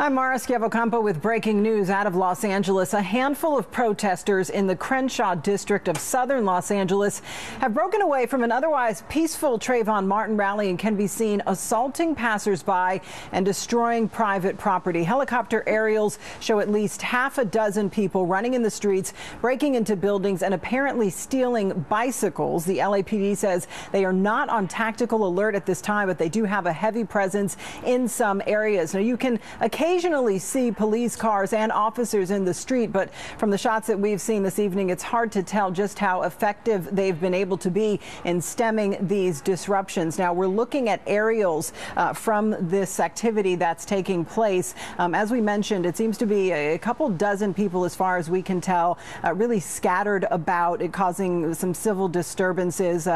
I'm Mara Schiavocampo with breaking news out of Los Angeles. A handful of protesters in the Crenshaw district of southern Los Angeles have broken away from an otherwise peaceful Trayvon Martin rally and can be seen assaulting passersby and destroying private property. Helicopter aerials show at least half a dozen people running in the streets, breaking into buildings and apparently stealing bicycles. The LAPD says they are not on tactical alert at this time, but they do have a heavy presence in some areas. Now, you can occasionally see police cars and officers in the street, but from the shots that we've seen this evening, it's hard to tell just how effective they've been able to be in stemming these disruptions. Now, we're looking at aerials from this activity that's taking place. As we mentioned, it seems to be a couple dozen people, as far as we can tell, really scattered about, it causing some civil disturbances.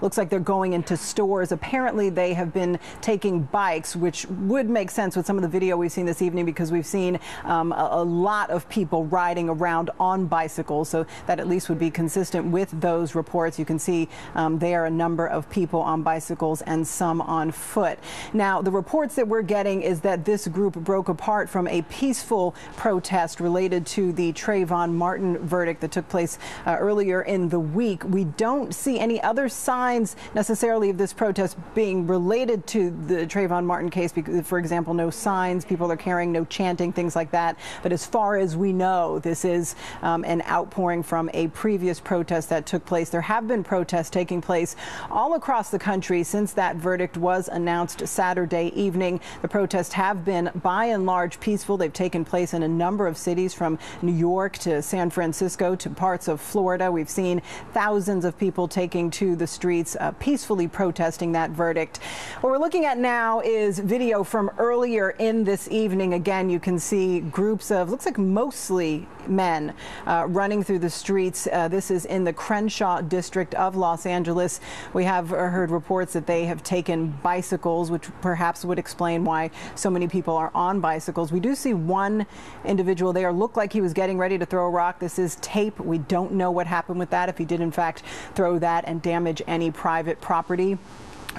Looks like they're going into stores. Apparently, they have been taking bikes, which would make sense with some of the video we've seen this evening, because we've seen a lot of people riding around on bicycles, so that at least would be consistent with those reports. You can see there a number of people on bicycles and some on foot. Now, the reports that we're getting is that this group broke apart from a peaceful protest related to the Trayvon Martin verdict that took place earlier in the week. We don't see any other signs necessarily of this protest being related to the Trayvon Martin case, because, for example, no signs people are carrying, no chanting, things like that. But as far as we know, this is an outpouring from a previous protest that took place. There have been protests taking place all across the country since that verdict was announced Saturday evening. The protests have been, by and large, peaceful. They've taken place in a number of cities, from New York to San Francisco to parts of Florida. We've seen thousands of people taking to the streets, peacefully protesting that verdict. What we're looking at now is video from earlier in this evening. Again, you can see groups of, looks like mostly men, running through the streets. This is in the Crenshaw district of Los Angeles. We have heard reports that they have taken bicycles, which perhaps would explain why so many people are on bicycles. We do see one individual there look like he was getting ready to throw a rock. This is tape. We don't know what happened with that, if he did in fact throw that and damage any private property.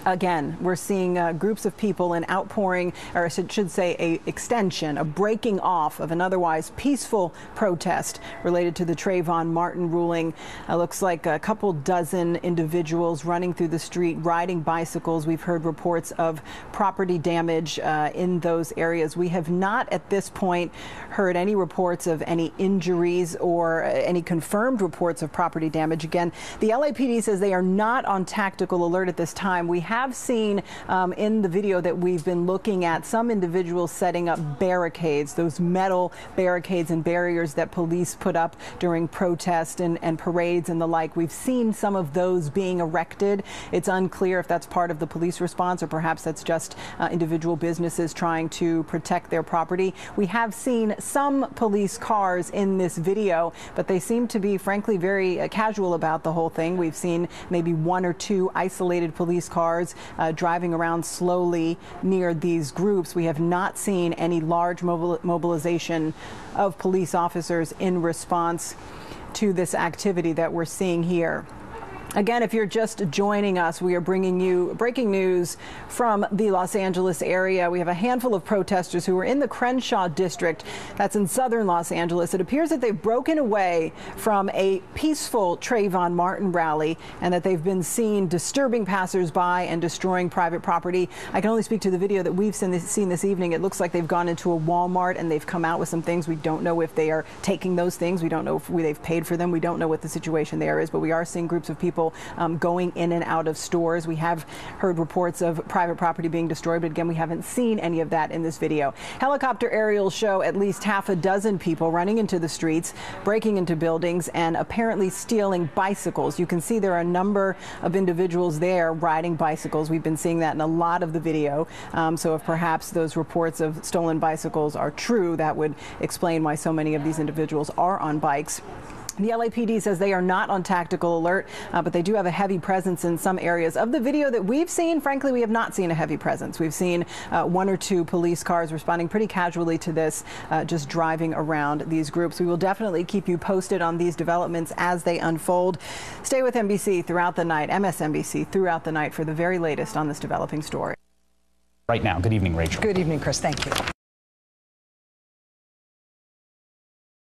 Again, we're seeing groups of people, an outpouring, or I should say a extension, a breaking off of an otherwise peaceful protest related to the Trayvon Martin ruling. Looks like a couple dozen individuals running through the street, riding bicycles. We've heard reports of property damage in those areas. We have not at this point heard any reports of any injuries or any confirmed reports of property damage. Again, the LAPD says they are not on tactical alert at this time. We have seen in the video that we've been looking at some individuals setting up barricades, those metal barricades and barriers that police put up during protests and parades and the like. We've seen some of those being erected. It's unclear if that's part of the police response or perhaps that's just individual businesses trying to protect their property. We have seen some police cars in this video, but they seem to be, frankly, very casual about the whole thing. We've seen maybe one or two isolated police cars driving around slowly near these groups. We have not seen any large mobilization of police officers in response to this activity that we're seeing here. Again, if you're just joining us, we are bringing you breaking news from the Los Angeles area. We have a handful of protesters who are in the Crenshaw district, that's in southern Los Angeles. It appears that they've broken away from a peaceful Trayvon Martin rally and that they've been seen disturbing passersby and destroying private property. I can only speak to the video that we've seen this evening. It looks like they've gone into a Walmart and they've come out with some things. We don't know if they are taking those things. We don't know if they've paid for them. We don't know what the situation there is, but we are seeing groups of people going in and out of stores. We have heard reports of private property being destroyed, but again, we haven't seen any of that in this video. Helicopter aerials show at least half a dozen people running into the streets, breaking into buildings, and apparently stealing bicycles. You can see there are a number of individuals there riding bicycles. We've been seeing that in a lot of the video. So if perhaps those reports of stolen bicycles are true, that would explain why so many of these individuals are on bikes. The LAPD says they are not on tactical alert, but they do have a heavy presence in some areas. Of the video that we've seen, frankly, we have not seen a heavy presence. We've seen one or two police cars responding pretty casually to this, just driving around these groups. We will definitely keep you posted on these developments as they unfold. Stay with NBC throughout the night, MSNBC throughout the night, for the very latest on this developing story. Right now. Good evening, Rachel. Good evening, Chris. Thank you.